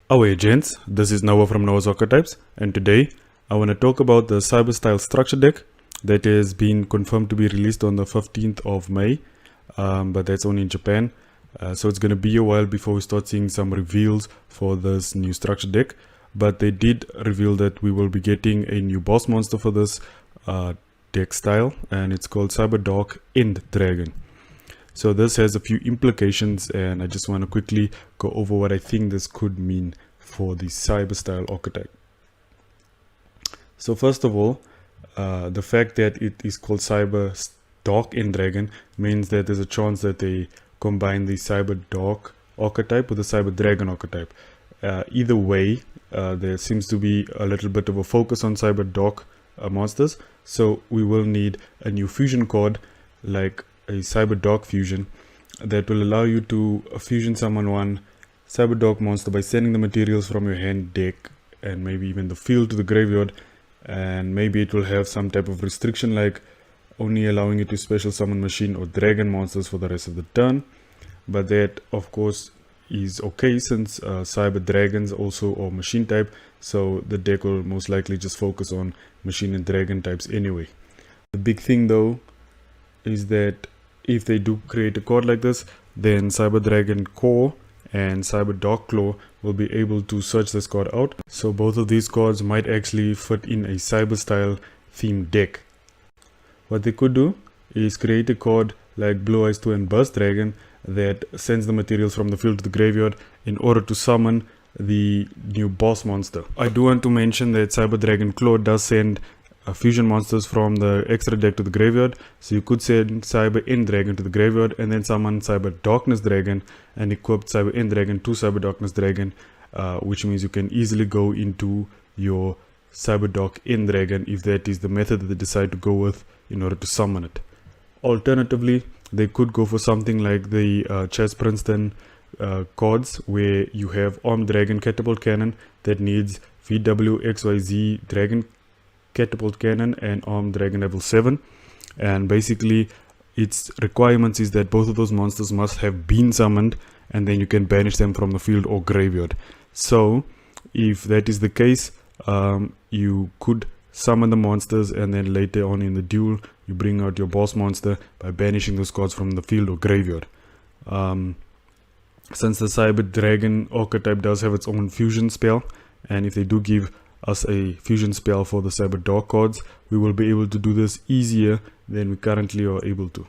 Away gents, this is Noah from Noah's Archetypes, and today I want to talk about the Cyber Style Structure deck that has been confirmed to be released on the 15th of May, but that's only in Japan. So it's going to be a while before we start seeing some reveals for this new structure deck, but they did reveal that we will be getting a new boss monster for this deck style, and it's called Cyberdark End Dragon. So this has a few implications, and I just want to quickly go over what I think this could mean for the cyber style archetype. So first of all, the fact that it is called Cyberdark End Dragon means that there's a chance that they combine the Cyberdark archetype with the Cyber Dragon archetype. Either way, there seems to be a little bit of a focus on Cyberdark monsters, so we will need a new fusion card like a Cyberdark fusion that will allow you to fusion summon one Cyberdark monster by sending the materials from your hand, deck, and maybe even the field to the graveyard, and maybe it will have some type of restriction like only allowing you to special summon machine or dragon monsters for the rest of the turn, but that of course is okay since cyber dragons also are machine type, so the deck will most likely just focus on machine and dragon types anyway. The big thing though is that if they do create a card like this, then Cyber Dragon Core and Cyber Dark Claw will be able to search this card out. So both of these cards might actually fit in a cyber style themed deck. What they could do is create a card like Blue Eyes 2 and Burst Dragon that sends the materials from the field to the graveyard in order to summon the new boss monster. I do want to mention that Cyber Dragon Claw does send fusion monsters from the extra deck to the graveyard, so you could send Cyber End Dragon to the graveyard and then summon Cyber Darkness Dragon and equip Cyber End Dragon to Cyber Darkness Dragon, which means you can easily go into your Cyber Dark End Dragon if that is the method that they decide to go with in order to summon it. Alternatively, they could go for something like the Chess Princeton cards where you have Armed Dragon Catapult Cannon that needs VWXYZ Dragon Catapult Cannon and Armed Dragon level 7, and basically its requirements is that both of those monsters must have been summoned and then you can banish them from the field or graveyard. So if that is the case, you could summon the monsters and then later on in the duel you bring out your boss monster by banishing those cards from the field or graveyard. Since the Cyber Dragon archetype does have its own fusion spell, and if they do give us a fusion spell for the Cyber Dark cards, we will be able to do this easier than we currently are able to.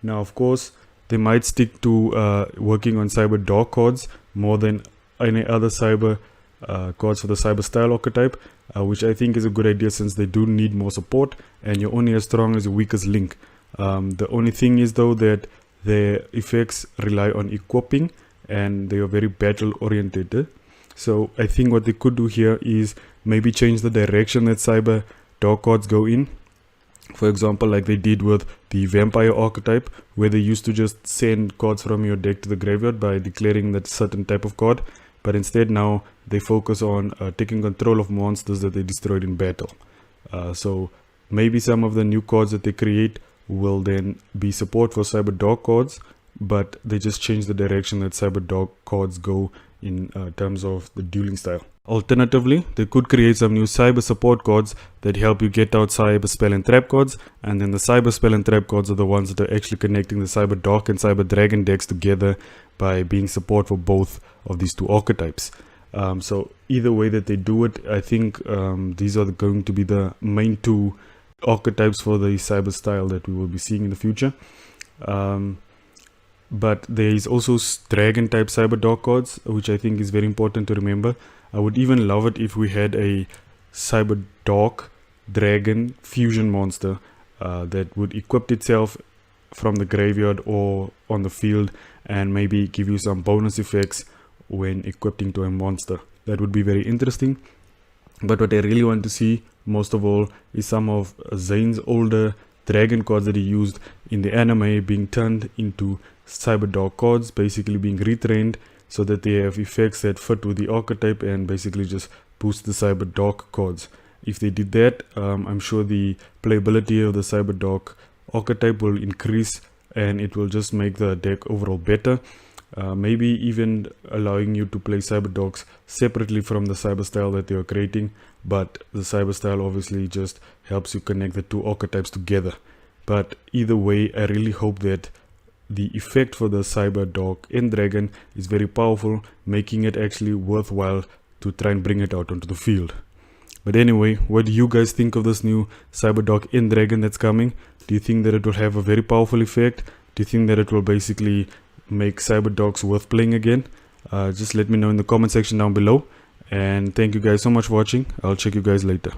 Now of course they might stick to working on Cyber Dark cards more than any other cyber cards for the cyber style archetype, which I think is a good idea since they do need more support and you're only as strong as your weakest link. The only thing is though that their effects rely on equipping and they are very battle oriented. So I think what they could do here is maybe change the direction that Cyber Dark cards go in. For example, like they did with the Vampire archetype, where they used to just send cards from your deck to the graveyard by declaring that certain type of card, but instead now they focus on taking control of monsters that they destroyed in battle. So maybe some of the new cards that they create will then be support for Cyber Dark cards, but they just change the direction that Cyber Dark cards go in terms of the dueling style. Alternatively, they could create some new cyber support cards that help you get out cyber spell and trap cards, and then the cyber spell and trap cards are the ones that are actually connecting the Cyber Dark and Cyber Dragon decks together by being support for both of these two archetypes. So either way that they do it, I think these are going to be the main two archetypes for the cyber style that we will be seeing in the future. But there is also dragon type Cyber Dark cards, which I think is very important to remember. I would even love it if we had a Cyber Dark Dragon fusion monster that would equip itself from the graveyard or on the field and maybe give you some bonus effects when equipping to a monster. That would be very interesting. But what I really want to see most of all is some of Zane's older dragon cards that he used in the anime being turned into Cyber Dark cards, basically being retrained so that they have effects that fit with the archetype and basically just boost the Cyber Dark cards. If they did that, I'm sure the playability of the Cyber Dark archetype will increase and it will just make the deck overall better. maybe even allowing you to play Cyberdarks separately from the Cyberstyle that they are creating, but the Cyberstyle obviously just helps you connect the two archetypes together. But either way, I really hope that the effect for the Cyberdark End Dragon is very powerful, making it actually worthwhile to try and bring it out onto the field. But anyway, what do you guys think of this new Cyberdark End Dragon that's coming? Do you think that it will have a very powerful effect? Do you think that it will basically make Cyberdarks worth playing again? Just let me know in the comment section down below. And thank you guys so much for watching. I'll check you guys later.